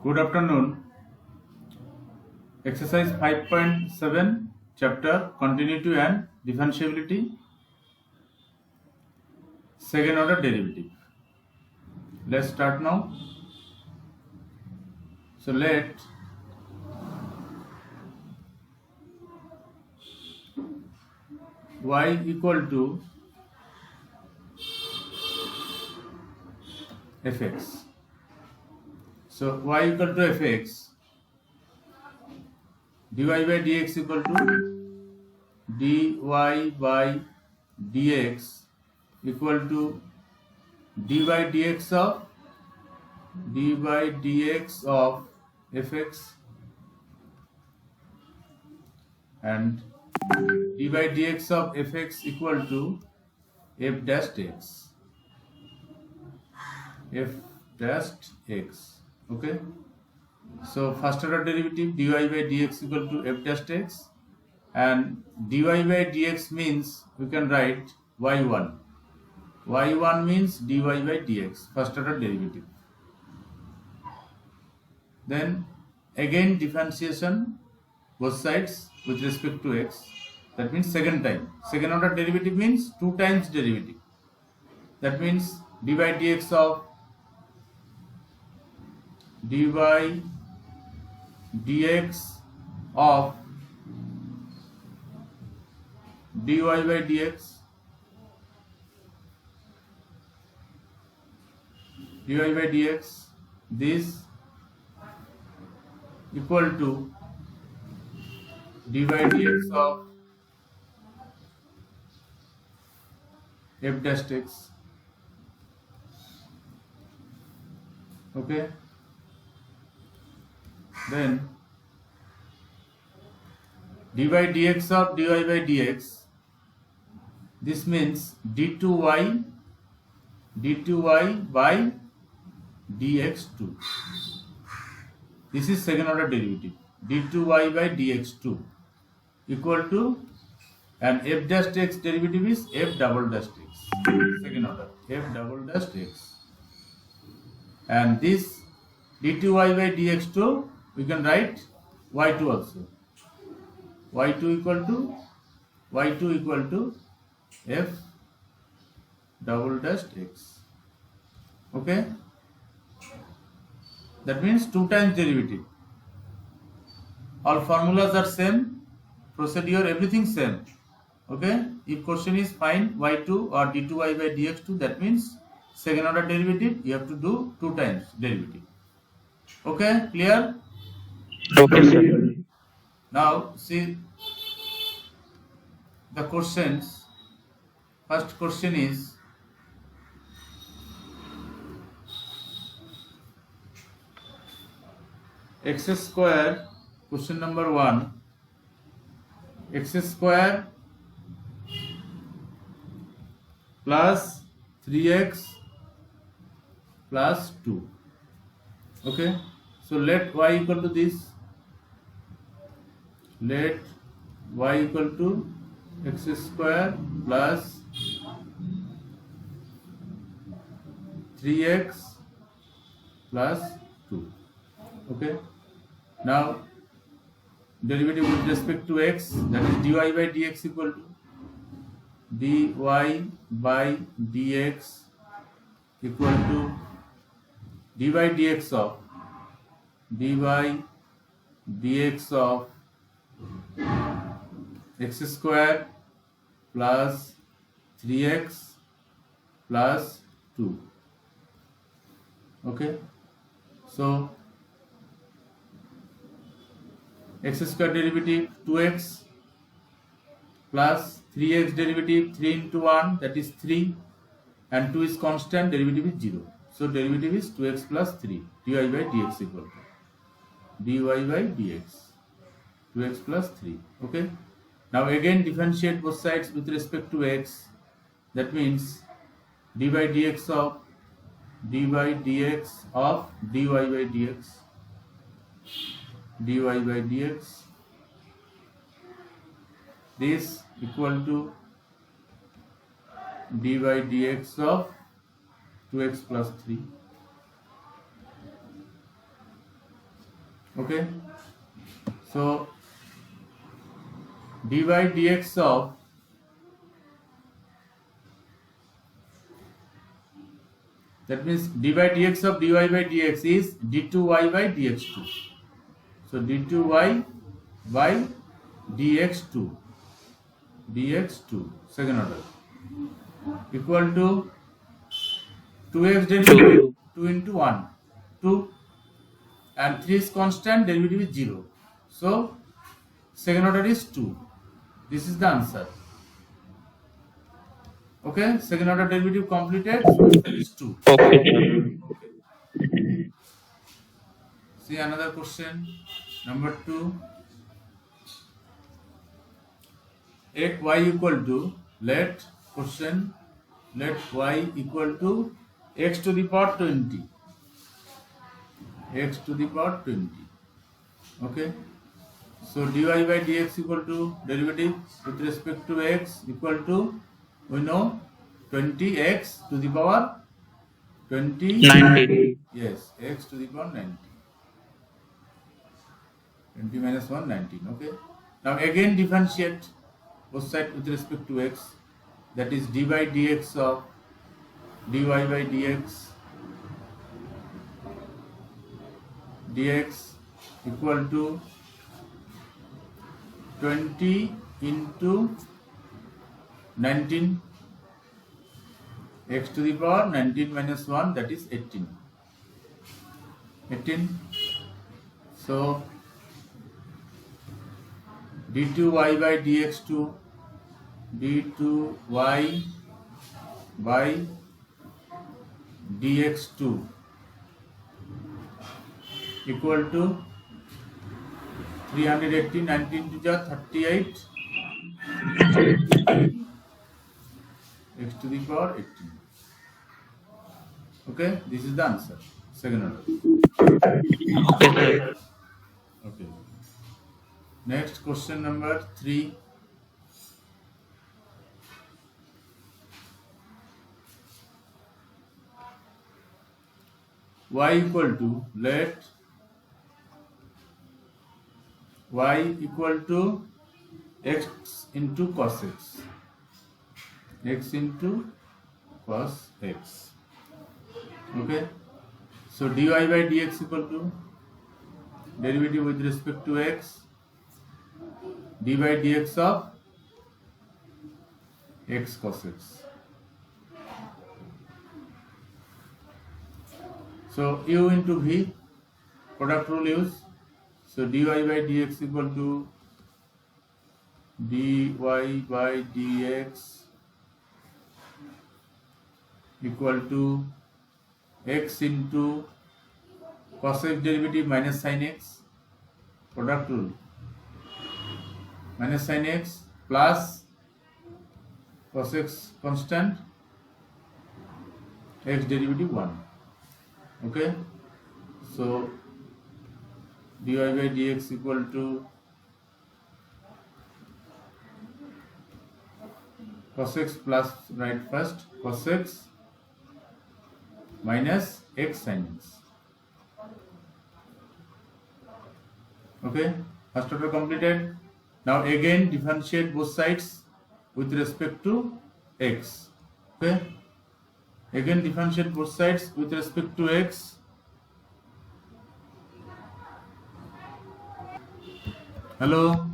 Good afternoon. Exercise 5.7, chapter Continuity and Differentiability, second order derivative. Let's start now. So let y equal to fx. So y equal to fx, dy by dx equal to dy by dx equal to dy dx of fx and dy dx of fx equal to f dash x. F dash x. Okay. So first order derivative dy by dx equal to f dash x, and dy by dx means we can write y1. y1 means dy by dx, first order derivative. Then again differentiation both sides with respect to x. That means second time. Second order derivative means two times derivative. That means dy by dx of dy dx of dy by dx this equal to dy dx of f dash x. Okay. Then dy dx of dy by dx, this means d2y by dx2. This is second order derivative, d2y by dx2 equal to, and f dash x derivative is f double dash x, second order, f double dash x, and this d2y by dx2 we can write y2 also, y2 equal to f double dash x. Okay, that means two times derivative. All formulas are same, procedure everything same. Okay, if question is find y2 or d2y by dx2, that means second order derivative you have to do two times derivative. Okay, clear? Okay, sir. Now see the questions. First question is x square, question number 1, x square plus 3x plus 2. Okay, so let y equal to this, let y equal to x square plus 3x plus 2. Okay, now derivative with respect to x, that is dy by dx equal to dy by dx equal to dy dx of x square plus 3x plus 2. Okay, so x square derivative 2x plus 3x derivative 3 into 1, that is 3, and 2 is constant, derivative is 0. So derivative is 2x plus 3, dy by dx equal to dy by dx 2x plus 3. Okay, now again differentiate both sides with respect to x. That means dy by dx of dy by dx this equal to dy dx of 2x plus 3. Okay, so dy dx of that means dy dx of dy by dx is d2y by dx2. So d2y by dx2 second order equal to 2x derivative 2 into 1 2 and 3 is constant, derivative is 0. So second order is 2. This is the answer. Okay, second order derivative completed, so answer is 2. Okay, sir. See another question, number 2. Let y equal to, let y equal to x to the power 20. X to the power 20. Okay. So dy by dx equal to derivative with respect to x equal to, we know, 20x to the power 20. 90. Yes, x to the power 90. 20 minus 1, 19. Okay. Now again differentiate both sides with respect to x. That is dy by dx of dy by dx equal to 20 into 19, x to the power 19 minus 1, that is 18. So d2y by dx2 d2y by dx2 equal to 380, 19 to the 38, x to the power 18. Okay, this is the answer, second order. Okay, sir. Okay. Next question number 3. Y equal to, let y equal to x into cos x. X into cos x. Okay. So dy by dx equal to derivative with respect to x, dy by dx of x cos x. So u into v, product rule use. So dy by dx equal to dy by dx equal to x into cos x derivative minus sin x, product rule, minus sin x plus cos x constant, x derivative 1. Okay, so dy by dx equal to cos x plus, right, first cos x minus x sin x. Okay, first order completed. Now again differentiate both sides with respect to x. Okay, again differentiate both sides with respect to x. Hello.